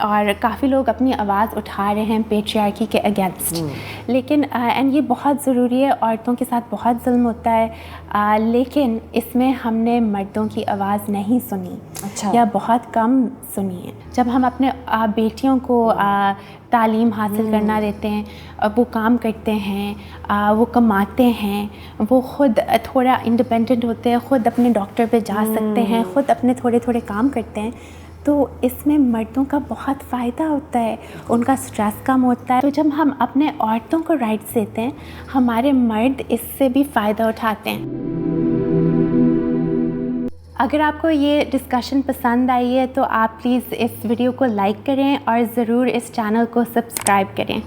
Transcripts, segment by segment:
اور کافی لوگ اپنی آواز اٹھا رہے ہیں پیٹریارکی کے اگینسٹ، لیکن اینڈ یہ بہت ضروری ہے، عورتوں کے ساتھ بہت ظلم ہوتا ہے، لیکن اس میں ہم نے مردوں کی آواز نہیں سنی یا بہت کم سنی ہے. جب ہم اپنے بیٹیوں کو تعلیم حاصل کرنا دیتے ہیں، وہ کام کرتے ہیں، وہ کماتے ہیں، وہ خود تھوڑا انڈیپینڈنٹ ہوتے ہیں، خود اپنے ڈاکٹر پہ جا سکتے ہیں، خود اپنے تھوڑے تھوڑے کام کرتے ہیں، تو اس میں مردوں کا بہت فائدہ ہوتا ہے، ان کا سٹریس کم ہوتا ہے. تو جب ہم اپنے عورتوں کو رائٹس دیتے ہیں، ہمارے مرد اس سے بھی فائدہ اٹھاتے ہیں. اگر آپ کو یہ ڈسکشن پسند آئی ہے تو آپ پلیز اس ویڈیو کو لائک کریں اور ضرور اس چینل کو سبسکرائب کریں.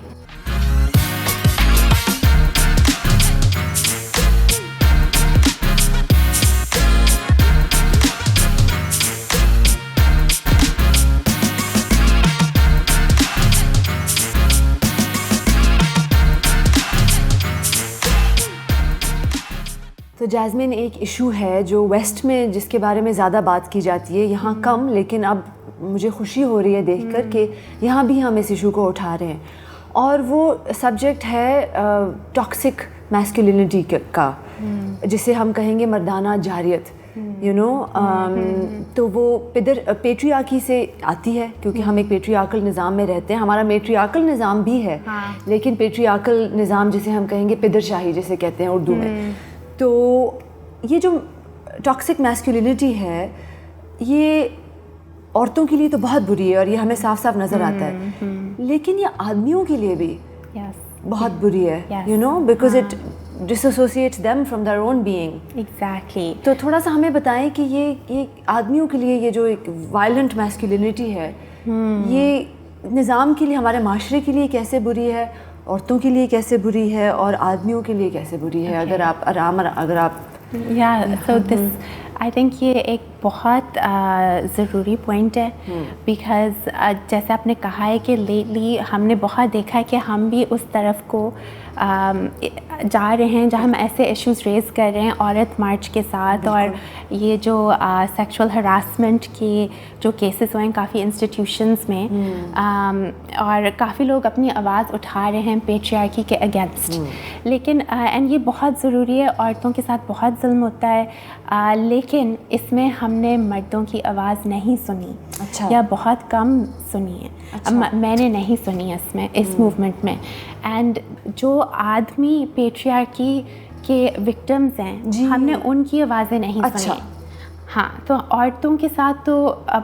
تو جیسمین، ایک ایشو ہے جو ویسٹ میں جس کے بارے میں زیادہ بات کی جاتی ہے، یہاں کم، لیکن اب مجھے خوشی ہو رہی ہے دیکھ کر کہ یہاں بھی ہم اس ایشو کو اٹھا رہے ہیں، اور وہ سبجیکٹ ہے ٹاکسک میسکولینٹی کا، جسے ہم کہیں گے مردانہ جارحیت. تو وہ پیٹریارکی سے آتی ہے، کیونکہ ہم ایک پیٹریارکل نظام میں رہتے ہیں. ہمارا میٹریارکل نظام بھی ہے، لیکن پیٹریارکل نظام جسے ہم کہیں گے پدر شاہی جسے کہتے ہیں اردو میں. تو یہ جو ٹاکسک میسکولینٹی ہے، یہ عورتوں کے لیے تو بہت بری ہے اور یہ ہمیں صاف صاف نظر آتا ہے، لیکن یہ آدمیوں کے لیے بھی بہت بری ہے، because it dissociates them from their own being. Exactly. تو تھوڑا سا ہمیں بتائیں کہ یہ آدمیوں کے لیے یہ جو ایک وائلنٹ میسکولینٹی ہے، یہ نظام کے لیے، ہمارے معاشرے کے لیے کیسے بری ہے، عورتوں کے لیے کیسے بری ہے، اور آدمیوں کے لیے کیسے بری ہے؟ اگر آپ سو دس آئی تھنک یہ ایک بہت ضروری پوائنٹ ہے، بیکاز جیسے آپ نے کہا ہے کہ لیٹلی ہم نے بہت دیکھا ہے کہ ہم بھی اس طرف کو جا رہے ہیں جہاں ہم ایسے ایشوز ریز کر رہے ہیں عورت مارچ کے ساتھ. اور یہ جو سیکشول ہراسمنٹ کے جو کیسز ہوئے ہیں کافی انسٹیٹیوشنز میں، اور کافی لوگ اپنی آواز اٹھا رہے ہیں پیٹریارکی کے اگینسٹ، لیکن اینڈ یہ بہت ضروری ہے، عورتوں کے ساتھ بہت ظلم ہوتا ہے، لیکن اس میں ہم نے مردوں کی آواز نہیں سنی یا بہت کم سنی ہے. میں نے نہیں سنی اس موومنٹ میں. اینڈ جو آدمی پیٹریارکی کے وکٹمز ہیں، ہم نے ان کی آوازیں نہیں سنی. ہاں، تو عورتوں کے ساتھ تو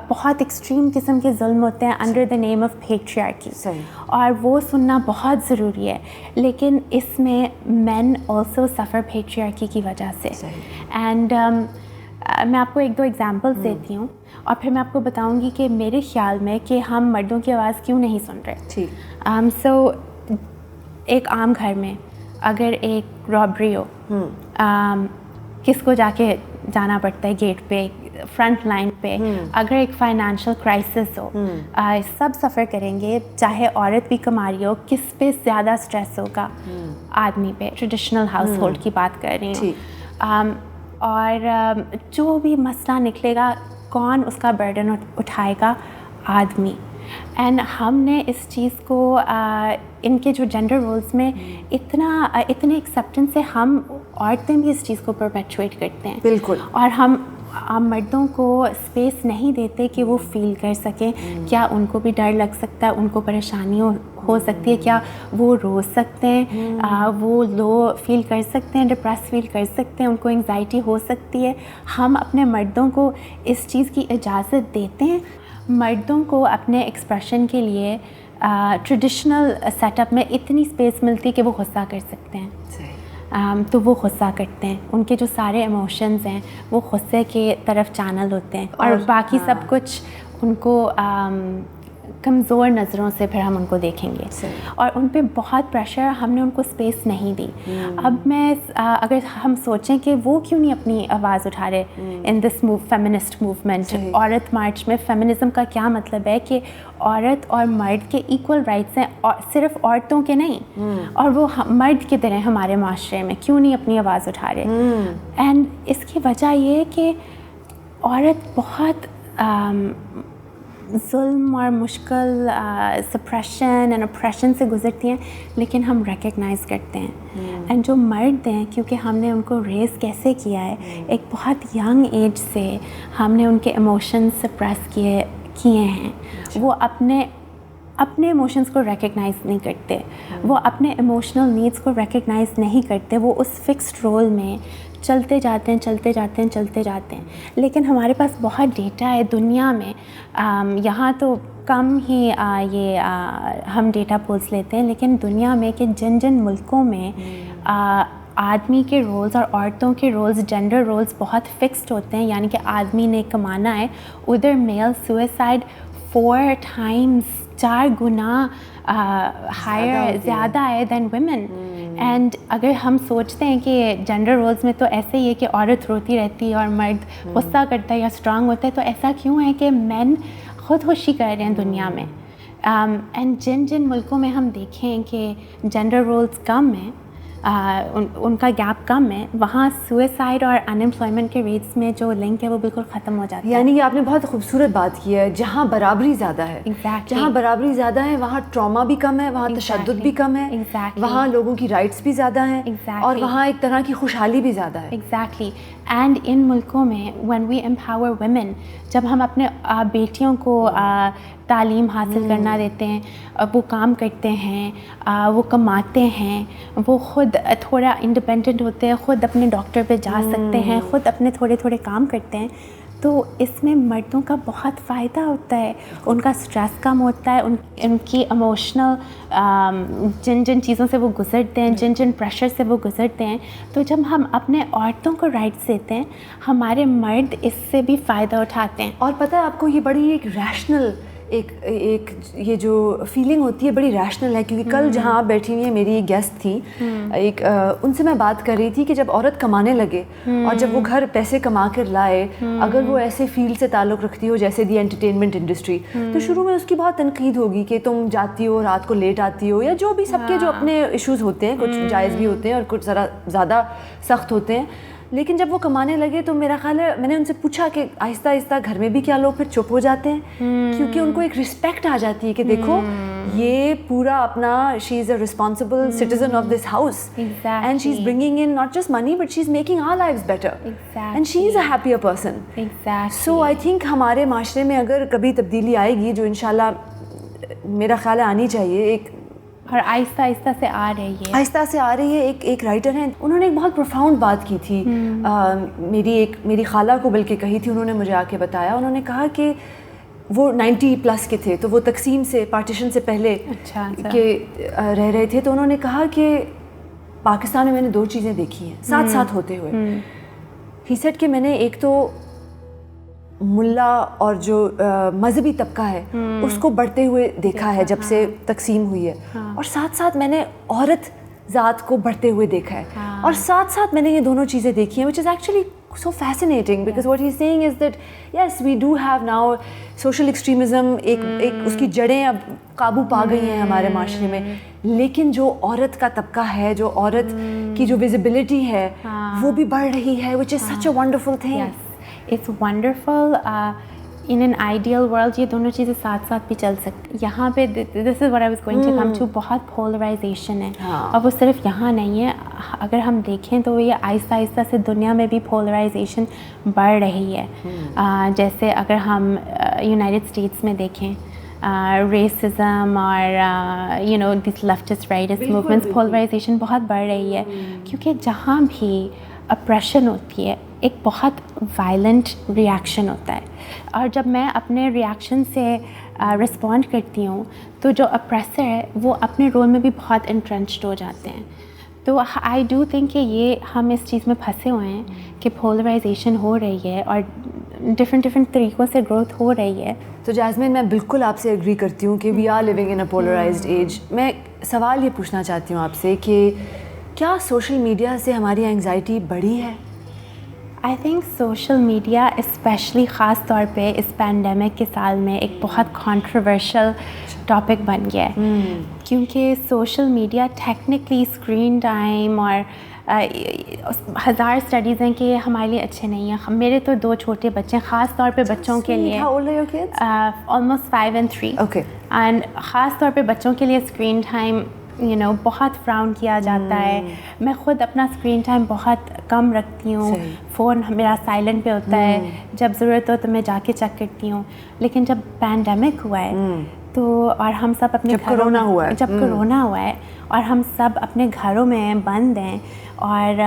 بہت ایکسٹریم قسم کے ظلم ہوتے ہیں under the name of patriarchy, اور وہ سننا بہت ضروری ہے. لیکن اس میں مین آلسو سفر پیٹریارکی کی وجہ سے. اینڈ میں آپ کو ایک دو ایگزامپلس دیتی ہوں، اور پھر میں آپ کو بتاؤں گی کہ میرے خیال میں کہ ہم مردوں کی آواز کیوں نہیں سن رہے. سو ایک عام گھر میں اگر ایک رابری ہو، کس کو جانا پڑتا ہے گیٹ پہ، فرنٹ لائن پہ. اگر ایک فائنینشیل کرائسس ہو، سب سفر کریں گے، چاہے عورت بھی کما رہی ہو. کس پہ زیادہ سٹریس ہوگا؟ آدمی پہ. ٹریڈیشنل ہاؤس ہولڈ کی بات کر رہی ہوں. اور جو بھی مسئلہ نکلے گا، کون اس کا برڈن اٹھائے گا؟ آدمی. اینڈ ہم نے اس چیز کو ان کے جو جینڈر رولز میں اتنے ایکسیپٹنس سے ہم عورتیں بھی اس چیز کو پرپیچویٹ کرتے ہیں. بالکل. اور ہم مردوں کو اسپیس نہیں دیتے کہ وہ فیل کر سکیں. کیا ان کو بھی ڈر لگ سکتا ہے؟ ان کو پریشانی ہو سکتی ہے؟ کیا وہ رو سکتے ہیں؟ وہ لو فیل کر سکتے ہیں، ڈپریس فیل کر سکتے ہیں، ان کو انگزائٹی ہو سکتی ہے. ہم اپنے مردوں کو اس چیز کی اجازت دیتے ہیں. مردوں کو اپنے ایکسپریشن کے لیے ٹریڈیشنل سیٹ اپ میں اتنی اسپیس ملتی ہے کہ وہ غصہ کر سکتے ہیں. تو وہ غصہ کرتے ہیں، ان کے جو سارے ایموشنز ہیں وہ غصے کے طرف چینل ہوتے ہیں، اور باقی سب کچھ ان کو کمزور نظروں سے پھر ہم ان کو دیکھیں گے، اور ان پہ بہت پریشر. ہم نے ان کو اسپیس نہیں دی. اب میں اگر ہم سوچیں کہ وہ کیوں نہیں اپنی آواز اٹھا رہے ان دس فیمنسٹ موومنٹ. عورت مارچ میں فیمنزم کا کیا مطلب ہے کہ عورت اور مرد کے ایکول رائٹس ہیں، صرف عورتوں کے نہیں، اور وہ مرد کی طرح ہمارے معاشرے میں کیوں نہیں اپنی آواز اٹھا رہے. اینڈ اس کی وجہ یہ ہے کہ عورت بہت ظلم اور مشکل سپریشن اینڈ اپریشن سے گزرتی ہیں لیکن ہم ریکگنائز کرتے ہیں. اینڈ جو مرد ہیں کیونکہ ہم نے ان کو ریز کیسے کیا ہے ایک بہت ینگ ایج سے ہم نے ان کے ایموشنز سپریس کیے ہیں. وہ اپنے ایموشنز کو ریکگنائز نہیں کرتے, وہ اپنے ایموشنل نیڈس کو ریکگنائز نہیں کرتے, وہ اس فکسڈ رول میں چلتے جاتے ہیں. لیکن ہمارے پاس بہت ڈیٹا ہے دنیا میں, یہاں تو کم ہی ہم ڈیٹا پولس لیتے ہیں, لیکن دنیا میں کہ جن ملکوں میں آدمی کے رولز اور عورتوں کے رولز, جینڈر رولز بہت فکسڈ ہوتے ہیں, یعنی کہ آدمی نے کمانا ہے, ادھر میل سوئسائڈ 4 times 4 گنا ہائر زیادہ ہے دین ویمن. اینڈ اگر ہم سوچتے ہیں کہ جینڈر رولز میں تو ایسے ہی ہے کہ عورت روتی رہتی ہے اور مرد غصہ کرتا ہے یا اسٹرانگ ہوتا ہے, تو ایسا کیوں ہے کہ مین خودکشی کر رہے ہیں دنیا میں؟ اینڈ جن ملکوں میں ہم دیکھیں کہ جینڈر رولز کم ہیں, ان کا گیپ کم ہے, وہاں سوئسائڈ اور انمپلائمنٹ کے ریٹس میں جو لنک ہے وہ بالکل ختم ہو جاتا ہے. یعنی کہ آپ نے بہت خوبصورت بات کی ہے, جہاں برابری زیادہ ہے, جہاں برابری زیادہ ہے وہاں ٹراما بھی کم ہے, وہاں تشدد بھی کم ہے, وہاں لوگوں کی رائٹس بھی زیادہ ہیں, اور وہاں ایک طرح کی خوشحالی بھی زیادہ ہے. ایگزیکٹلی. اینڈ ان ملکوں میں وین وی امپاور ویمن, جب ہم اپنے بیٹیوں کو تعلیم حاصل کرنا دیتے ہیں, وہ کام کرتے ہیں, وہ کماتے ہیں, وہ خود تھوڑا انڈیپینڈنٹ ہوتے ہیں, خود اپنے ڈاکٹر پہ جا سکتے ہیں, خود اپنے تھوڑے کام کرتے ہیں, تو اس میں مردوں کا بہت فائدہ ہوتا ہے. ان کا اسٹریس کم ہوتا ہے, ان کی ایموشنل جن چیزوں سے وہ گزرتے ہیں, جن پریشر سے وہ گزرتے ہیں, تو جب ہم اپنے عورتوں کو رائٹس دیتے ہیں ہمارے مرد اس سے بھی فائدہ اٹھاتے ہیں. اور پتہ ہے آپ کو یہ بڑی ایک ریشنل ایک یہ جو فیلنگ ہوتی ہے بڑی ریشنل ہے, کیونکہ کل جہاں آپ بیٹھی ہوئی ہیں میری ایک گیسٹ تھی, ایک ان سے میں بات کر رہی تھی کہ جب عورت کمانے لگے اور جب وہ گھر پیسے کما کر لائے, اگر وہ ایسے فیلڈ سے تعلق رکھتی ہو جیسے دی انٹرٹینمنٹ انڈسٹری, تو شروع میں اس کی بہت تنقید ہوگی کہ تم جاتی ہو رات کو لیٹ آتی ہو, یا جو بھی سب کے جو اپنے ایشوز ہوتے ہیں, کچھ جائز بھی ہوتے ہیں اور کچھ ذرا زیادہ سخت ہوتے ہیں. لیکن جب وہ کمانے لگے تو میرا خیال ہے میں نے ان سے پوچھا کہ آہستہ آہستہ گھر میں بھی کیا لوگ پھر چپ ہو جاتے ہیں, کیونکہ ان کو ایک رسپیکٹ آ جاتی ہے کہ دیکھو یہ پورا اپنا she is a responsible citizen of this house, and she is bringing in not just money but she is making our lives better, and she is a happier person. So I think ہمارے معاشرے میں اگر کبھی تبدیلی آئے گی, جو انشاءاللہ میرا خیال ہے آنی چاہیے, ایک اور آہستہ سے آ رہی ہے. ایک رائٹر ہیں, انہوں نے ایک بہت پروفاؤنڈ بات کی تھی, میری خالہ کو بلکہ کہی تھی, انہوں نے مجھے آ کے بتایا, انہوں نے کہا کہ وہ 90+ کے تھے, تو وہ تقسیم سے پارٹیشن سے پہلے کہ رہ رہے تھے, تو انہوں نے کہا کہ پاکستان میں میں نے 2 چیزیں دیکھی ہیں ساتھ ساتھ ہوتے ہوئے. ہی سیڈ کہ میں نے ایک تو ملا اور جو مذہبی طبقہ ہے اس کو بڑھتے ہوئے دیکھا ہے جب سے تقسیم ہوئی ہے, اور ساتھ ساتھ میں نے عورت ذات کو بڑھتے ہوئے دیکھا ہے, اور ساتھ ساتھ میں نے یہ دونوں چیزیں دیکھی ہیں, which is actually so fascinating because what he's saying is that yes we do have now social extremism, ایک اس کی جڑیں اب قابو پا گئی ہیں ہمارے معاشرے میں, لیکن جو عورت کا طبقہ ہے, جو عورت کی جو ویزیبلٹی ہے وہ بھی بڑھ رہی ہے, which is such a wonderful thing. It's wonderful. In an ideal world یہ دونوں چیزیں ساتھ ساتھ بھی چل سکتی. یہاں پہ this is what I was going to come to, بہت polarization ہے, اور وہ صرف یہاں نہیں ہے, اگر ہم دیکھیں تو یہ آہستہ آہستہ سے دنیا میں بھی polarization بڑھ رہی ہے. جیسے اگر ہم یونائٹڈ اسٹیٹس میں دیکھیں, ریسزم اور دس لیفٹسٹ رائٹسٹ موومنٹس, پولرائزیشن بہت بڑھ رہی ہے, کیونکہ جہاں بھی اپریشن ہوتی ہے ایک بہت وائلنٹ ریاکشن ہوتا ہے, اور جب میں اپنے ریاکشن سے رسپونڈ کرتی ہوں تو جو اپریسر ہے وہ اپنے رول میں بھی بہت انٹرنچڈ ہو جاتے ہیں. تو آئی ڈو تھنک کہ یہ ہم اس چیز میں پھنسے ہوئے ہیں کہ پولرائزیشن ہو رہی ہے اور ڈفرینٹ طریقوں سے گروتھ ہو رہی ہے. تو جاسمین میں بالکل آپ سے ایگری کرتی ہوں کہ we are living in a polarised age. میں سوال یہ پوچھنا چاہتی ہوں آپ سے کہ کیا سوشل میڈیا سے ہماری انگزائٹی بڑھی ہے؟ I think social media especially خاص طور پہ اس پینڈیمک کے سال میں ایک بہت کانٹروورشل ٹاپک بن گیا ہے, کیونکہ social media technically screen time اور ہزار اسٹڈیز ہیں کہ ہمارے لیے اچھے نہیں ہیں. میرے تو 2 چھوٹے بچے ہیں, خاص طور پہ بچوں کے لیے. How old are your kids? Almost 5 and 3. Okay. And خاص طور پہ بچوں کے لیے اسکرین ٹائم بہت فراؤن کیا جاتا ہے. میں خود اپنا اسکرین ٹائم بہت کم رکھتی ہوں. فون میرا سائلنٹ پہ ہوتا ہے, جب ضرورت ہو تو میں جا کے چیک کرتی ہوں. لیکن جب پینڈیمک ہوا ہے تو اور ہم سب اپنے جب کرونا ہوا ہے اور ہم سب اپنے گھروں میں بند ہیں, اور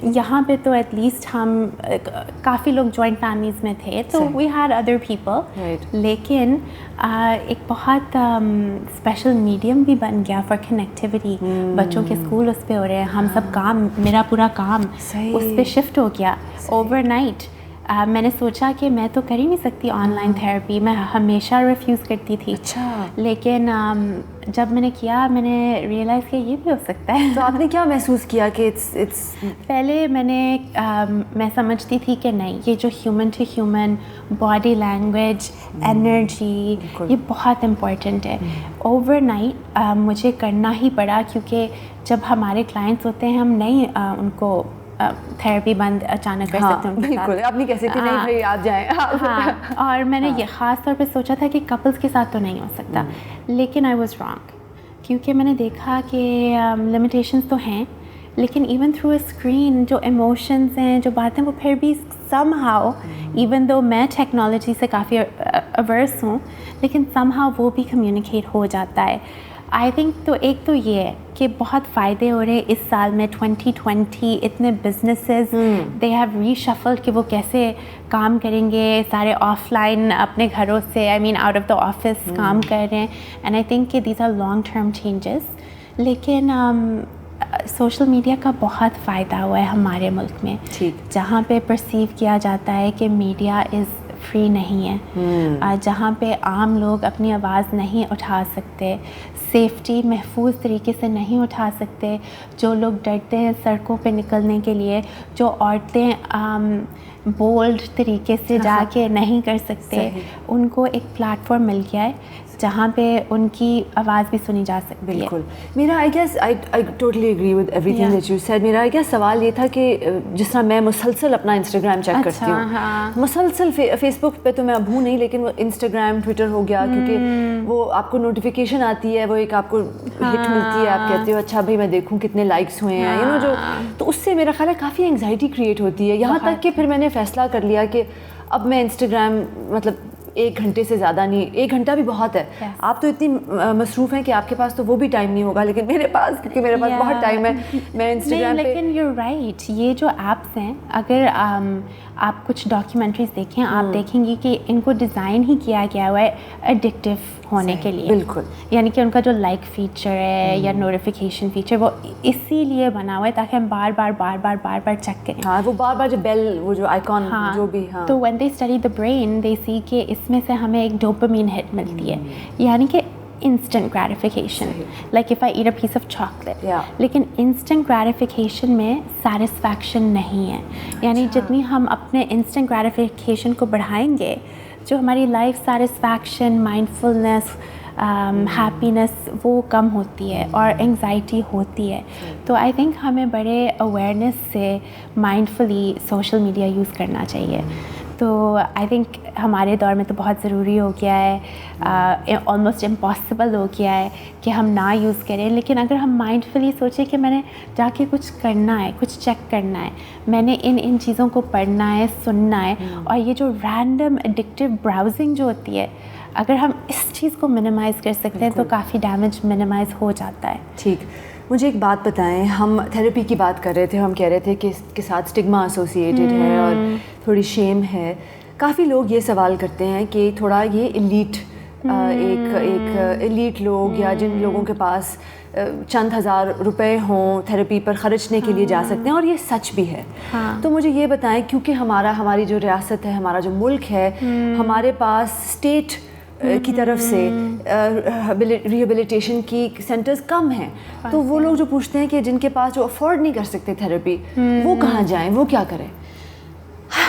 یہاں پہ تو ایٹ لیسٹ ہم کافی لوگ جوائنٹ فیملیز میں تھے, تو وی ہیڈ ادر پیپل. لیکن ایک بہت اسپیشل میڈیم بھی بن گیا فار کنیکٹیوٹی. بچوں کے اسکول اس پہ ہو رہے ہیں, ہم سب کام, میرا پورا کام اس پہ شفٹ ہو گیا اوور نائٹ. میں نے سوچا کہ میں تو کر ہی نہیں سکتی آن لائن تھراپی, میں ہمیشہ ریفیوز کرتی تھی. لیکن جب میں نے کیا میں نے ریئلائز کیا یہ بھی ہو سکتا ہے. تو آپ نے کیا محسوس کیا کہ پہلے میں سمجھتی تھی کہ نہیں, یہ جو human to human body language energy یہ بہت امپورٹنٹ ہے. اوور نائٹ مجھے کرنا ہی پڑا, کیونکہ جب ہمارے کلائنٹس ہوتے ہیں ہم نہیں ان کو تھراپی بند اچانک کر سکتے ہیں. بالکل, آپ نہیں کہہ سکتے نہیں بھائی آپ جائیں. ہاں, اور میں نے یہ خاص طور پہ سوچا تھا کہ کپلس کے ساتھ تو نہیں ہو سکتا, لیکن آئی واز رانگ. کیونکہ میں نے دیکھا کہ لمیٹیشنس تو ہیں, لیکن ایون تھرو اے اسکرین جو ایموشنز ہیں, جو باتیں, وہ پھر بھی سم ہاؤ, ایون دو میں ٹیکنالوجی سے کافی اویرس ہوں, لیکن سم ہاؤ وہ بھی کمیونیکیٹ ہو جاتا ہے. آئی تھنک تو ایک تو یہ ہے کہ بہت فائدے ہو رہے اس سال میں 2020. اتنے بزنسز دے ہیو ری شفلڈ کہ وہ کیسے کام کریں گے, سارے آف لائن اپنے گھروں سے, I mean out of the office کام کر رہے ہیں. اینڈ آئی تھنک کہ these are long term changes. لیکن سوشل میڈیا کا بہت فائدہ ہوا ہے ہمارے ملک میں, جہاں پہ پرسیو کیا جاتا ہے کہ میڈیا از فری نہیں ہے, جہاں پہ عام لوگ اپنی آواز نہیں اٹھا سکتے, سیفٹی محفوظ طریقے سے نہیں اٹھا سکتے, جو لوگ ڈرتے ہیں سڑکوں پہ نکلنے کے لیے, جو عورتیں بولڈ طریقے سے جا کے نہیں کر سکتے, ان کو ایک پلیٹ فارم مل گیا ہے جہاں پہ ان کی آواز بھی سنی جا سکتی ہے. بالکل. میرا I guess I totally agree with every thing that you said. میرا آئی گیس سوال یہ تھا کہ جس طرح میں مسلسل اپنا انسٹاگرام چیک کرتی ہوں, مسلسل فیس بک پہ تو میں اب ہوں نہیں, لیکن وہ انسٹاگرام ٹویٹر ہو گیا, کیونکہ وہ آپ کو نوٹیفیکیشن آتی ہے, وہ ایک آپ کو ہٹ ملتی ہے, آپ کہتے ہو اچھا بھائی میں دیکھوں کتنے لائکس ہوئے ہیں, یو نو, جو تو اس سے میرا خیال ہے کافی انگزائٹی کریٹ ہوتی ہے. یہاں تک کہ پھر میں نے فیصلہ کر لیا کہ اب میں انسٹاگرام مطلب 1 گھنٹے سے زیادہ نہیں, 1 گھنٹہ بھی بہت ہے. آپ تو اتنی مصروف ہیں کہ آپ کے پاس تو وہ بھی ٹائم نہیں ہوگا, لیکن میرے پاس, کیونکہ میرے پاس بہت ٹائم ہے, میں انسٹاگرام پہ. لیکن یو رائٹ, یہ جو ایپس ہیں, اگر آپ کچھ ڈاکیومنٹریز دیکھیں, آپ دیکھیں گی کہ ان کو ڈیزائن ہی کیا گیا ہوا ہے ایڈکٹیو ہونے کے لیے. بالکل, یعنی کہ ان کا جو لائک فیچر ہے یا نوٹیفیکیشن فیچر, وہ اسی لیے بنا ہوا ہے تاکہ ہم بار بار چیک کریں. ہاں, وہ بار جو بیل, وہ جو آئیکن, جو بھی. ہاں, تو when they study the brain they see کہ اس میں سے ہمیں ایک ڈوپامین ہٹ ملتی ہے, یعنی کہ instant gratification, like if I eat a piece of chocolate. لیکن instant gratification میں satisfaction نہیں ہے. یعنی جتنی ہم اپنے instant gratification کو بڑھائیں گے, جو ہماری لائف سیٹسفیکشن, مائنڈفلنس, ہیپینس وہ کم ہوتی ہے اور انگزائٹی ہوتی ہے. تو آئی تھنک ہمیں بڑے اویئرنیس سے مائنڈفلی سوشل میڈیا یوز کرنا چاہیے. تو آئی تھنک ہمارے دور میں تو بہت ضروری ہو گیا ہے, آلموسٹ امپاسبل ہو گیا ہے کہ ہم نہ یوز کریں. لیکن اگر ہم مائنڈفلی سوچیں کہ میں نے جا کے کچھ کرنا ہے, کچھ چیک کرنا ہے, میں نے ان چیزوں کو پڑھنا ہے, سننا ہے, اور یہ جو رینڈم ایڈکٹیو براؤزنگ جو ہوتی ہے, اگر ہم اس چیز کو منیمائز کر سکتے ہیں تو کافی ڈیمیج منیمائز ہو جاتا ہے. ٹھیک, مجھے ایک بات بتائیں, ہم تھیراپی کی بات کر رہے تھے, ہم کہہ رہے تھے کہ اس کے ساتھ اسٹگما ایسوسیٹیڈ ہے اور تھوڑی شیم ہے. کافی لوگ یہ سوال کرتے ہیں کہ تھوڑا یہ ایلیٹ, ایک ایلیٹ لوگ یا جن لوگوں کے پاس چند ہزار روپے ہوں تھیراپی پر خرچنے کے لیے جا سکتے ہیں, اور یہ سچ بھی ہے. تو مجھے یہ بتائیں, کیونکہ ہماری جو ریاست ہے, ہمارا جو ملک ہے, ہمارے پاس اسٹیٹ کی طرف سے ریہیبلیٹیشن کی سینٹرز کم ہیں, تو وہ لوگ جو پوچھتے ہیں کہ جن کے پاس جو افورڈ نہیں کر سکتے تھیراپی, وہ کہاں جائیں, وہ کیا کریں؟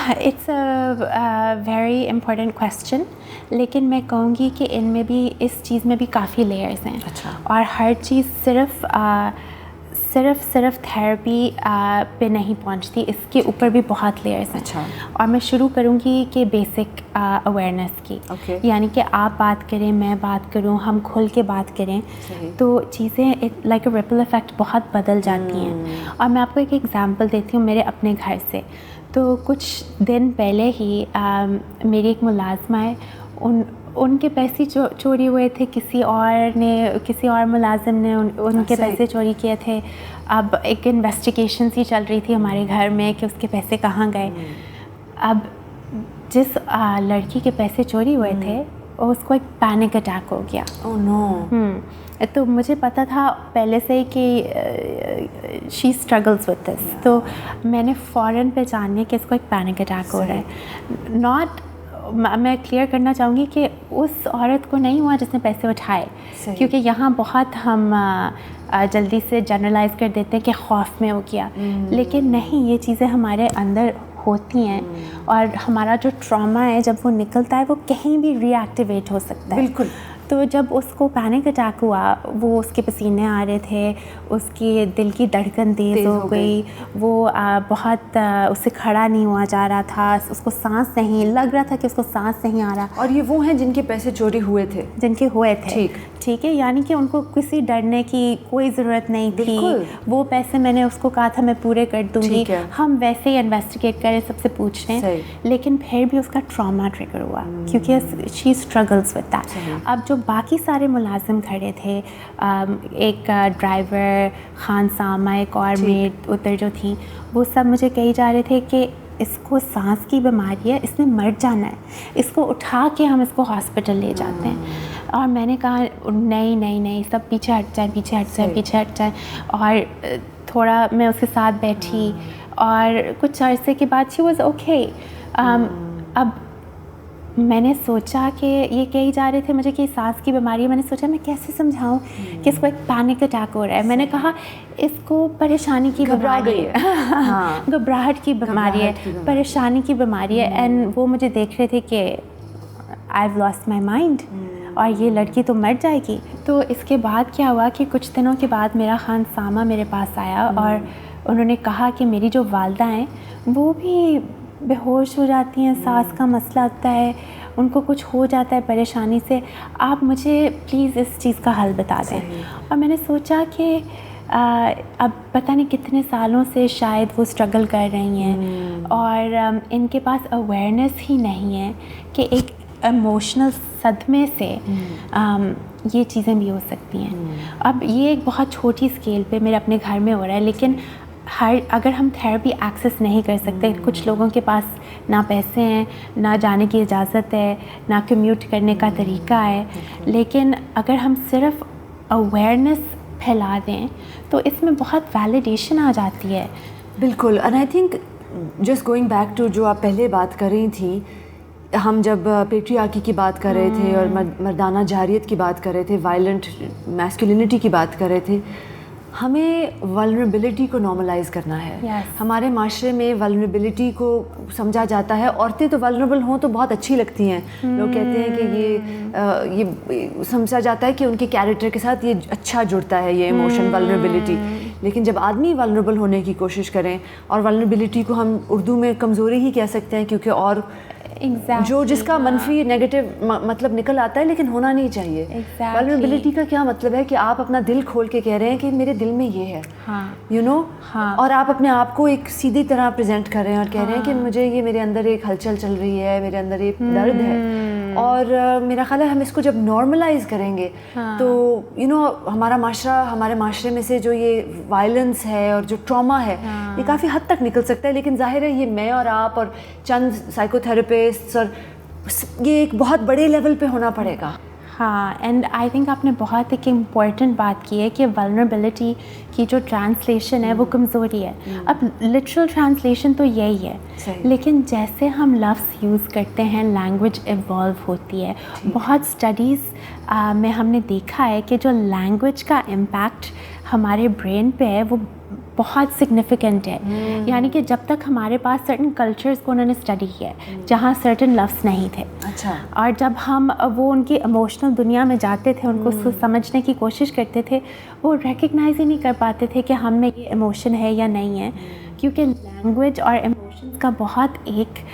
It's a very important question. لیکن میں کہوں گی کہ ان میں بھی, اس چیز میں بھی کافی لیئرز ہیں. اور ہر چیز صرف صرف تھیراپی پہ نہیں پہنچتی, اس کے اوپر بھی بہت لیئرس ہیں. اچھا. اور میں شروع کروں گی کہ بیسک اویئرنیس کی, یعنی کہ آپ بات کریں, میں بات کروں, ہم کھل کے بات کریں, تو چیزیں لائک اے ریپل افیکٹ بہت بدل جاتی ہیں. اور میں آپ کو ایک ایگزامپل دیتی ہوں میرے اپنے گھر سے. تو کچھ دن پہلے ہی میری ایک ملازمہ ہے, ان کے پیسے چوری ہوئے تھے, کسی اور ملازم نے ان کے پیسے چوری کیے تھے. اب ایک انویسٹیگیشن سی چل رہی تھی ہمارے گھر میں کہ اس کے پیسے کہاں گئے. اب جس لڑکی کے پیسے چوری ہوئے تھے اس کو ایک پینک اٹیک ہو گیا. اوہ نو. تو مجھے پتا تھا پہلے سے ہی کہ شی اسٹرگلز وتھ دس, تو میں نے فوراً پہچان لیا کہ اس کو ایک پینک اٹیک ہو رہا ہے. میں کلیئر کرنا چاہوں گی کہ اس عورت کو نہیں ہوا جس نے پیسے اٹھائے, کیونکہ یہاں بہت ہم جلدی سے جنرلائز کر دیتے ہیں کہ خوف میں ہو گیا, لیکن نہیں, یہ چیزیں ہمارے اندر ہوتی ہیں, اور ہمارا جو ٹراما ہے جب وہ نکلتا ہے وہ کہیں بھی ری ایکٹیویٹ ہو سکتا ہے. بالکل. تو جب اس کو پینک اٹیک ہوا, وہ اس کے پسینے آ رہے تھے, اس کی دل کی دھڑکن تیز ہو گئی, وہ بہت اس سے کھڑا نہیں ہوا جا رہا تھا, اس کو سانس نہیں لگ رہا تھا کہ اس کو سانس نہیں آ رہا. اور یہ وہ ہیں جن کے پیسے چوری ہوئے تھے, جن کے ہوئے تھے. ٹھیک ہے, یعنی کہ ان کو کسی ڈرنے کی کوئی ضرورت نہیں تھی. وہ پیسے میں نے اس کو کہا تھا میں پورے کر دوں گی, ہم ویسے ہی انویسٹیگیٹ کریں, سب سے پوچھ رہے ہیں, لیکن پھر بھی اس کا ٹراما ٹریگر ہوا کیونکہ شی اسٹرگلز وتھ دیٹ. اب جو باقی سارے ملازم کھڑے تھے, ایک ڈرائیور, خان سامہ, ایک اور میڈ ادھر جو تھیں, وہ سب مجھے کہی جا رہے تھے کہ اس کو سانس کی بیماری ہے, اس نے مر جانا ہے, اس کو اٹھا کے ہم اس کو ہاسپٹل لے جاتے ہیں. اور میں نے کہا نہیں, سب پیچھے ہٹ جائیں. اور تھوڑا میں اس کے ساتھ بیٹھی, اور کچھ عرصے کے بعد شی واز اوکے. اب میں نے سوچا کہ یہ کہی جا رہے تھے مجھے کہ سانس کی بیماری ہے. میں نے سوچا میں کیسے سمجھاؤں کہ اس کو ایک پینک اٹیک ہو رہا ہے. میں نے کہا اس کو پریشانی کی بیماری ہے, گھبراہٹ کی بیماری ہے, پریشانی کی بیماری ہے. اینڈ وہ مجھے دیکھ رہے تھے کہ I have lost my mind, اور یہ لڑکی تو مر جائے گی. تو اس کے بعد کیا ہوا کہ کچھ دنوں کے بعد میرا خان سامہ میرے پاس آیا, اور انہوں نے کہا کہ میری جو والدہ ہیں وہ بھی بے ہوش ہو جاتی ہیں, سانس کا مسئلہ ہوتا ہے, ان کو کچھ ہو جاتا ہے پریشانی سے, آپ مجھے پلیز اس چیز کا حل بتا دیں. اور میں نے سوچا کہ اب پتہ نہیں کتنے سالوں سے شاید وہ اسٹرگل کر رہی ہیں, اور ان کے پاس اویئرنیس ہی نہیں ہے کہ ایک ایموشنل صدمے سے یہ چیزیں بھی ہو سکتی ہیں. اب یہ ایک بہت چھوٹی اسکیل پہ میرے اپنے گھر میں ہو رہا ہے, لیکن اگر ہم تھیراپی ایکسیس نہیں کر سکتے, کچھ لوگوں کے پاس نہ پیسے ہیں, نہ جانے کی اجازت ہے, نہ کمیوٹ کرنے کا طریقہ ہے, لیکن اگر ہم صرف اویئرنیس پھیلا دیں تو اس میں بہت ویلیڈیشن آ جاتی ہے. بالکل. And I think just going back to جو آپ پہلے بات کر رہی تھیں, ہم جب پیٹریارکی کی بات کر رہے تھے اور مردانہ جاریت کی بات کر رہے تھے, وائلنٹ میسکولینٹی کی بات کر رہے تھے, ہمیں ولنریبلٹی کو نارملائز کرنا ہے. ہمارے معاشرے میں ولنریبلٹی کو سمجھا جاتا ہے. عورتیں تو ولنریبل ہوں تو بہت اچھی لگتی ہیں, لوگ کہتے ہیں کہ یہ سمجھا جاتا ہے کہ ان کے کیریکٹر کے ساتھ یہ اچھا جڑتا ہے یہ ایموشن ولنریبلٹی. لیکن جب آدمی ولنریبل ہونے کی کوشش کریں, اور ولنریبلٹی کو ہم اردو میں کمزوری ہی کہہ سکتے ہیں, کیونکہ اور جو جس کا منفی نیگیٹو مطلب نکل آتا ہے, لیکن ہونا نہیں چاہیے. ولنریبلٹی کا کیا مطلب ہے کہ آپ اپنا دل کھول کے کہہ رہے ہیں کہ میرے دل میں یہ ہے, یو نو, اور آپ اپنے آپ کو ایک سیدھی طرح پریزنٹ کر رہے ہیں اور کہہ رہے ہیں کہ مجھے یہ میرے اندر ایک ہلچل چل رہی ہے, میرے اندر ایک درد ہے. اور میرا خیال ہے ہم اس کو جب نارملائز کریں گے تو یو نو ہمارا معاشرہ, ہمارے معاشرے میں سے جو یہ وائلنس ہے اور جو ٹراما ہے یہ کافی حد تک نکل سکتا ہے. لیکن ظاہر ہے یہ میں اور آپ اور چند سائیکو تھراپسٹ, اور یہ ایک بہت بڑے لیول پہ ہونا پڑے گا. اینڈ آئی تھنک آپ نے بہت ایک امپورٹنٹ بات کی ہے کہ ولنریبلٹی کی جو ٹرانسلیشن ہے وہ کمزوری ہے. اب لٹرل ٹرانسلیشن تو یہی ہے, لیکن جیسے ہم لفظ یوز کرتے ہیں لینگویج ایوالو ہوتی ہے. بہت اسٹڈیز میں ہم نے دیکھا ہے کہ جو لینگویج کا امپیکٹ ہمارے برین پہ ہے وہ بہت سگنیفیکنٹ ہے. یعنی کہ جب تک ہمارے پاس سرٹن کلچرز کو انہوں نے اسٹڈی کیا ہے جہاں سرٹن لفظ نہیں تھے, اچھا, اور جب ہم وہ ان کی ایموشنل دنیا میں جاتے تھے, ان کو سمجھنے کی کوشش کرتے تھے, وہ ریکگنائز ہی نہیں کر پاتے تھے کہ ہم میں یہ ایموشن ہے یا نہیں ہے, کیونکہ لینگویج اور ایموشنز کا بہت ایک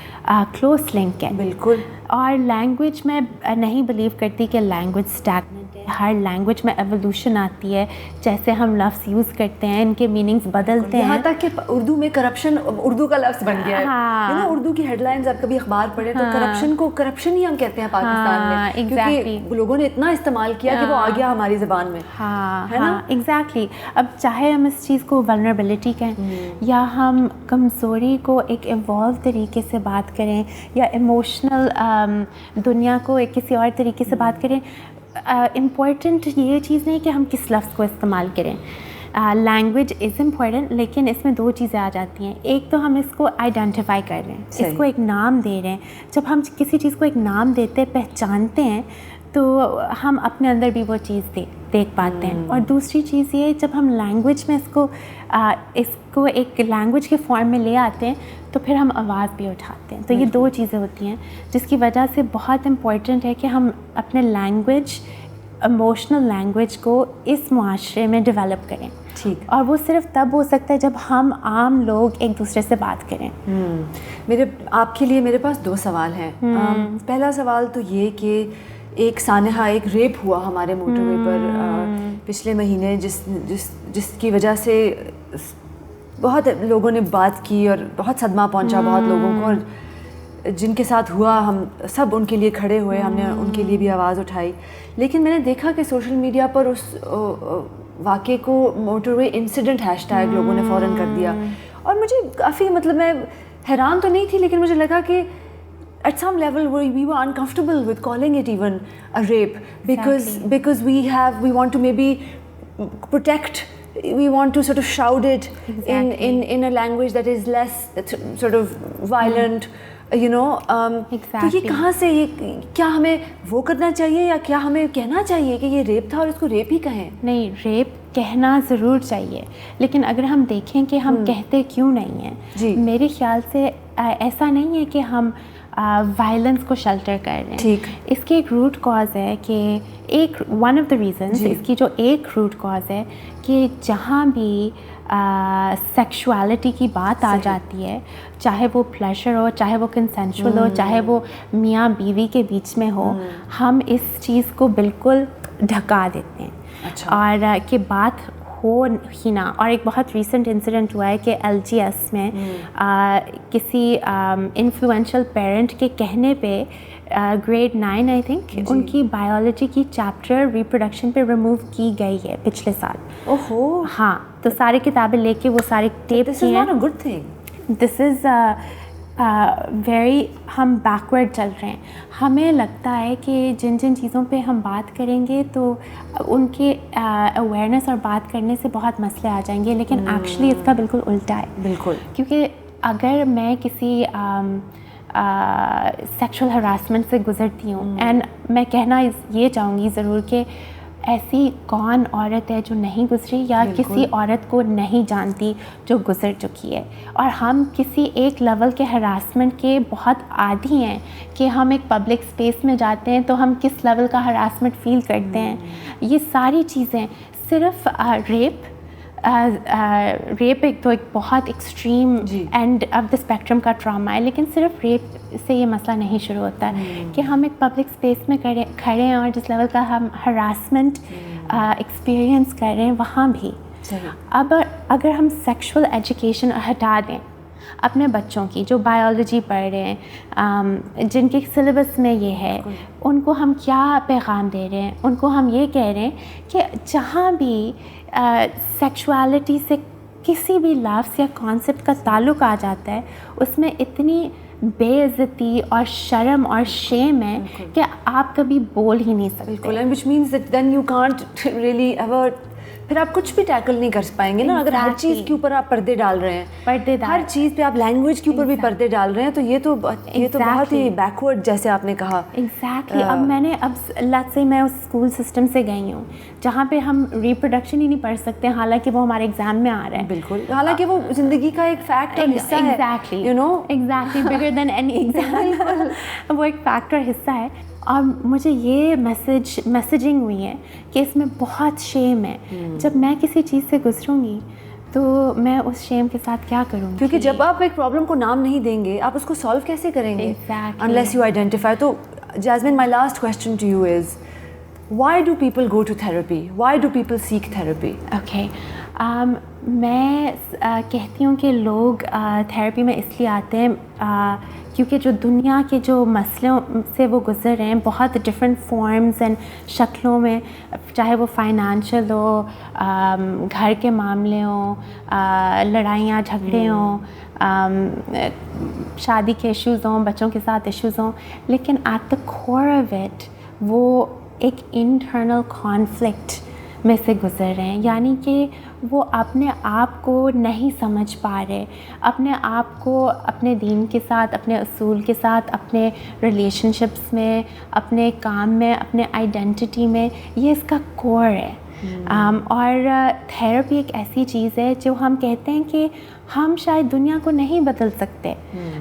کلوز لنک ہے. بالکل. اور لینگویج میں نہیں بلیو کرتی کہ لینگویج اسٹیگننٹ ہے. ہر لینگویج میں ایولیوشن آتی ہے, جیسے ہم لفظ یوز کرتے ہیں ان کے میننگز بدلتے ہیں. یہاں تک کہ اردو میں کرپشن اردو کا لفظ بن گیا ہے. ہاں, اردو کی ہیڈ لائنز آپ کبھی اخبار پڑھیں تو کرپشن کو کرپشن ہی ہم کہتے ہیں پاکستان میں, کیونکہ لوگوں نے اتنا استعمال کیا کہ وہ آ گیا ہماری زبان میں. ہاں ہاں ایگزیکٹلی. اب چاہے ہم اس چیز کو ولنریبلٹی کہیں یا ہم کمزوری کو ایک ایوالو طریقے سے بات کریں یا ایموشنل دنیا کو ایک کسی اور طریقے سے بات کریں, امپورٹنٹ یہ چیز نہیں کہ ہم کس لفظ کو استعمال کریں. لینگویج از امپورٹنٹ, لیکن اس میں دو چیزیں آ جاتی ہیں. ایک تو ہم اس کو آئیڈینٹیفائی کر رہے ہیں, اس کو ایک نام دے رہے ہیں. جب ہم کسی چیز کو ایک نام دیتے پہچانتے ہیں تو ہم اپنے اندر بھی وہ چیز دیکھ پاتے ہیں. اور دوسری چیز یہ, جب ہم لینگویج میں اس کو ایک لینگویج کے فارم میں لے آتے ہیں تو پھر ہم آواز بھی اٹھاتے ہیں. تو یہ دو چیزیں ہوتی ہیں جس کی وجہ سے بہت امپورٹنٹ ہے کہ ہم اپنے لینگویج, ایموشنل لینگویج کو اس معاشرے میں ڈیولپ کریں. ٹھیک. اور وہ صرف تب ہو سکتا ہے جب ہم عام لوگ ایک دوسرے سے بات کریں. آپ کے لیے میرے پاس دو سوال ہیں. پہلا سوال تو یہ کہ ایک سانحہ, ایک ریپ ہوا ہمارے موٹر وے پر پچھلے مہینے, جس کی وجہ سے بہت لوگوں نے بات کی اور بہت صدمہ پہنچا بہت لوگوں کو, اور جن کے ساتھ ہوا ہم سب ان کے لیے کھڑے ہوئے, ہم نے ان کے لیے بھی آواز اٹھائی. لیکن میں نے دیکھا کہ سوشل میڈیا پر اس واقعے کو موٹر وے انسیڈنٹ ہیش ٹیگ لوگوں نے فوراً کر دیا, اور مجھے کافی میں حیران تو نہیں تھی, لیکن مجھے لگا کہ at some level we were uncomfortable with calling it even a rape because we want to maybe protect, we want to sort of shout it in a language that is less sort of violent, تو یہ کہاں سے, یہ کیا ہمیں وہ کرنا چاہیے یا کیا ہمیں کہنا چاہیے کہ یہ ریپ تھا اور اس کو ریپ ہی کہیں؟ نہیں, ریپ کہنا ضرور چاہیے, لیکن اگر ہم دیکھیں کہ ہم کہتے کیوں نہیں ہیں, میرے خیال سے ایسا نہیں ہے کہ ہم وائلنس کو شیلٹر کر رہے ہیں. ٹھیک. اس کی ایک روٹ کاز ہے کہ ون آف دا ریزنس, اس کی جو ایک روٹ کاز ہے کہ جہاں بھی سیکشوالٹی کی بات آ جاتی ہے, چاہے وہ پلیشر ہو, چاہے وہ کنسینشول ہو, چاہے وہ میاں بیوی کے بیچ میں ہو, ہم اس چیز کو بالکل ڈھکا دیتے ہیں. اور کہ بات ہو ہی نہ. اور ایک بہت ریسنٹ انسیڈنٹ ہوا ہے کہ LGS میں کسی انفلوئنشل پیرنٹ کے کہنے پہ گریڈ 9 آئی تھنک ان کی بایولوجی کی چیپٹر ریپروڈکشن پہ ریموو کی گئی ہے پچھلے سال. اوہو. ہاں, تو ساری کتابیں لے کے وہ سارے tape This is not a good thing. This is very, ہم بیکورڈ چل رہے ہیں. ہمیں لگتا ہے کہ جن چیزوں پہ ہم بات کریں گے تو ان کے اویئرنیس اور بات کرنے سے بہت مسئلے آ جائیں گے, لیکن ایکچولی اس کا بالکل الٹا ہے. بالکل. کیونکہ اگر میں کسی سیکشول ہراسمنٹ سے گزرتی ہوں, اینڈ میں کہنا یہ چاہوں گی ضرور کہ ایسی کون عورت ہے جو نہیں گزری یا کسی عورت کو نہیں جانتی جو گزر چکی ہے, اور ہم کسی ایک لیول کے ہراسمنٹ کے بہت عادی ہیں کہ ہم ایک پبلک اسپیس میں جاتے ہیں تو ہم کس لیول کا ہراسمنٹ فیل کرتے ہیں. یہ ساری چیزیں صرف ریپ ایک تو ایک بہت extreme and of the spectrum کا ٹراما ہے, لیکن صرف ریپ سے یہ مسئلہ نہیں شروع ہوتا ہے کہ ہم ایک پبلک اسپیس میں کھڑے ہیں اور جس لیول کا ہم ہراسمنٹ ایکسپیرئنس کر رہے ہیں وہاں بھی. اب اگر ہم سیکشول ایجوکیشن ہٹا دیں اپنے بچوں کی جو بایولوجی پڑھ رہے ہیں, جن کے سلیبس میں یہ ہے, ان کو ہم کیا پیغام دے رہے ہیں؟ ان کو ہم یہ کہہ رہے ہیں کہ جہاں بھی سیکشوالٹی سے کسی بھی لفظ یا کانسیپٹ کا تعلق آ جاتا ہے اس میں اتنی بے عزتی اور شرم اور شیم ہے کہ آپ کبھی بول ہی نہیں سکتے. بالکل. And which means that then you can't really ever پھر آپ کچھ بھی ٹیکل نہیں کر پائیں گے نا. اگر ہر چیز کے اوپر آپ پردے ڈال رہے ہیں, ہر چیز پہ آپ لینگویج کے اوپر بھی پردے ڈال رہے ہیں, تو یہ تو بہت ہی بیکورڈ جیسے آپ نے کہا. ایگزیکٹلی. اب لیٹس سے میں اس اسکول سسٹم سے گئی ہوں جہاں پہ ہم ریپروڈکشن ہی نہیں پڑھ سکتے, حالانکہ وہ ہمارے ایگزام میں آ رہا ہے. بالکل, حالانکہ وہ زندگی کا ایک فیکٹ اور حصہ ہے. ایگزیکٹلی بگر دین اینی ایگزام. وہ ایک فیکٹ اور حصہ ہے. اور مجھے یہ میسیجنگ ہوئی ہے کہ اس میں بہت شیم ہے. جب میں کسی چیز سے گزروں گی تو میں اس شیم کے ساتھ کیا کروں گی, کیونکہ جب آپ ایک پرابلم کو نام نہیں دیں گے آپ اس کو سالو کیسے کریں گے unless you identify. تو Jasmine, my last question to you is, why do people go to therapy? Why do people seek therapy? Okay. میں کہتی ہوں کہ لوگ تھیراپی میں اس لیے آتے ہیں کیونکہ جو دنیا کے جو مسئلوں سے وہ گزر رہے ہیں, بہت ڈفرینٹ فارمز اینڈ شکلوں میں, چاہے وہ فائنانشیل ہو, گھر کے معاملے ہوں, لڑائیاں جھگڑے ہوں, شادی کے ایشوز ہوں, بچوں کے ساتھ ایشوز ہوں, لیکن at the core of it وہ ایک انٹرنل کانفلکٹ میں سے گزر رہے ہیں. یعنی کہ وہ اپنے آپ کو نہیں سمجھ پا رہے, اپنے آپ کو اپنے دین کے ساتھ, اپنے اصول کے ساتھ, اپنے ریلیشن شپس میں, اپنے کام میں, اپنے آئیڈینٹی میں. یہ اس کا کور ہے. اور تھیراپی ایک ایسی چیز ہے جو ہم کہتے ہیں کہ ہم شاید دنیا کو نہیں بدل سکتے,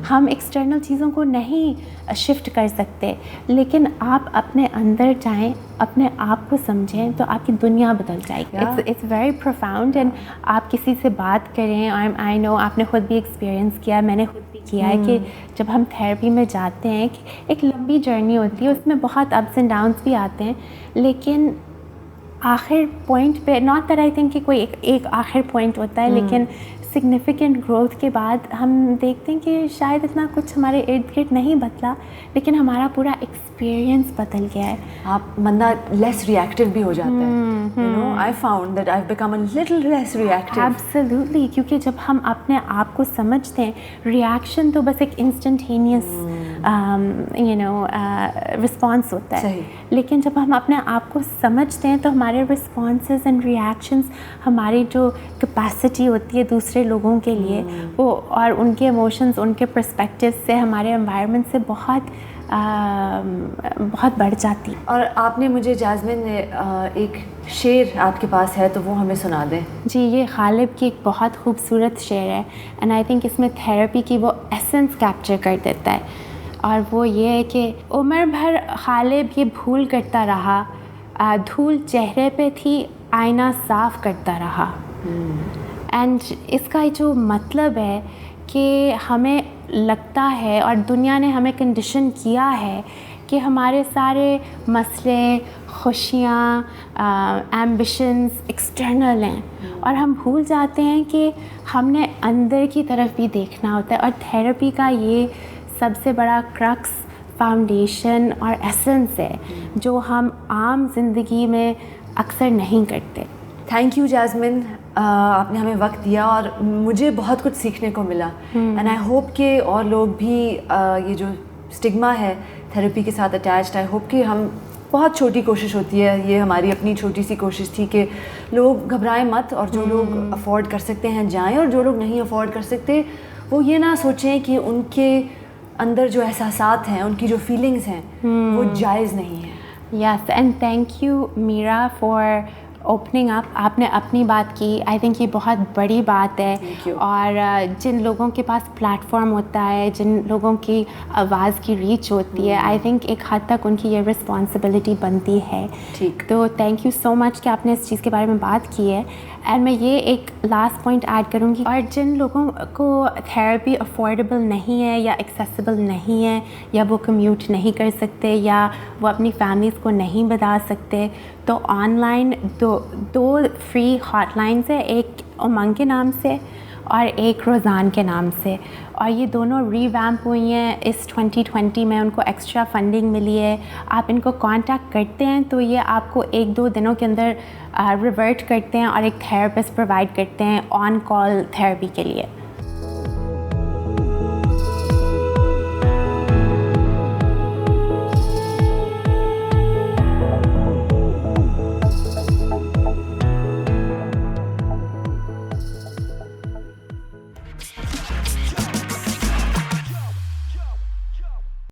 ہم ایکسٹرنل چیزوں کو نہیں شفٹ کر سکتے, لیکن آپ اپنے اندر جائیں, اپنے آپ کو سمجھیں تو آپ کی دنیا بدل جائے گی. It's very profound. اینڈ آپ کسی سے بات کریں, آئی نو آپ نے خود بھی ایکسپیرئنس کیا, میں نے خود بھی کیا ہے کہ جب ہم تھیراپی میں جاتے ہیں ایک لمبی جرنی ہوتی ہے, اس میں بہت اپس اینڈ ڈاؤنس بھی آتے ہیں, لیکن آخر پوائنٹ پہ, ناٹ دیٹ آئی تھنک کہ کوئی ایک آخر پوائنٹ ہوتا ہے, لیکن سگنیفیکنٹ گروتھ کے بعد ہم دیکھتے ہیں کہ شاید اتنا کچھ ہمارے ارد گرد نہیں بدلا, لیکن ہمارا پورا ایکسپیرئنس بدل گیا ہے. آپ بندہ لیس ریئیکٹیو بھی ہو جاتا ہے. I found that I've become a little less reactive. Absolutely. کیونکہ جب ہم اپنے آپ کو سمجھتے ہیں, ریئیکشن تو بس ایک انسٹنٹینیس رسپانس ہوتا ہے, لیکن جب ہم اپنے آپ کو سمجھتے ہیں تو ہمارے رسپانسز اینڈ ریئیکشنز, ہماری جو کیپیسٹی ہوتی ہے دوسرے لوگوں کے لیے وہ, اور ان کے ایموشنز, ان کے پرسپیکٹیو سے, ہمارے انوائرمنٹ سے بہت بڑھ جاتی. اور آپ نے مجھے جاسمین ایک شعر آپ کے پاس ہے تو وہ ہمیں سنا دیں. جی, یہ غالب کی ایک بہت خوبصورت شعر ہے, اینڈ آئی تھنک اس میں تھیراپی کی وہ ایسنس کیپچر کر دیتا ہے, اور وہ یہ ہے کہ عمر بھر غالب یہ بھول کرتا رہا, دھول چہرے پہ تھی آئینہ صاف کرتا رہا. اینڈ اس کا جو مطلب ہے کہ ہمیں لگتا ہے اور دنیا نے ہمیں کنڈیشن کیا ہے کہ ہمارے سارے مسئلے, خوشیاں, ایمبیشنز ایکسٹرنل ہیں, اور ہم بھول جاتے ہیں کہ ہم نے اندر کی طرف بھی دیکھنا ہوتا ہے. اور تھیراپی کا یہ سب سے بڑا کرکس, فاؤنڈیشن اور ایسنس ہے جو ہم عام زندگی میں اکثر نہیں کرتے. تھینک یو جاسمین, آپ نے ہمیں وقت دیا اور مجھے بہت کچھ سیکھنے کو ملا. اینڈ آئی ہوپ کہ اور لوگ بھی یہ جو اسٹگما ہے تھیراپی کے ساتھ اٹیچڈ, آئی ہوپ کہ ہم, بہت چھوٹی کوشش ہوتی ہے, یہ ہماری اپنی چھوٹی سی کوشش تھی کہ لوگ گھبرائیں مت, اور جو لوگ افورڈ کر سکتے ہیں جائیں, اور جو لوگ نہیں افورڈ کر سکتے وہ یہ نہ سوچیں کہ ان کے اندر جو احساسات ہیں, ان کی جو فیلنگز ہیں وہ جائز نہیں ہیں. یس, اینڈ تھینک یو میرا فار اوپننگ اپ. آپ نے اپنی بات کی, آئی تھنک یہ بہت بڑی بات ہے, اور جن لوگوں کے پاس پلیٹ فارم ہوتا ہے, جن لوگوں کی آواز کی ریچ ہوتی ہے, آئی تھنک ایک حد تک ان کی یہ رسپانسبلٹی بنتی ہے. تو تھینک یو سو مچ کہ آپ نے اس چیز کے بارے میں بات کی ہے. اینڈ میں یہ ایک لاسٹ پوائنٹ ایڈ کروں گی, اور جن لوگوں کو تھیراپی افورڈیبل نہیں ہے یا ایکسیسیبل نہیں ہے, یا وہ کمیوٹ نہیں کر سکتے, یا وہ اپنی فیملیز کو نہیں بتا سکتے, تو آن لائن دو فری ہاٹ لائنس ہیں, ایک امنگ کے نام سے اور ایک روزان کے نام سے, اور یہ دونوں ری ویمپ ہوئی ہیں اس 2020 میں, ان کو ایکسٹرا فنڈنگ ملی ہے. آپ ان کو کانٹیکٹ کرتے ہیں تو یہ آپ کو 1-2 دنوں کے اندر ریورٹ کرتے ہیں اور ایک تھیراپسٹ پرووائڈ کرتے ہیں آن کال تھیراپی کے لیے.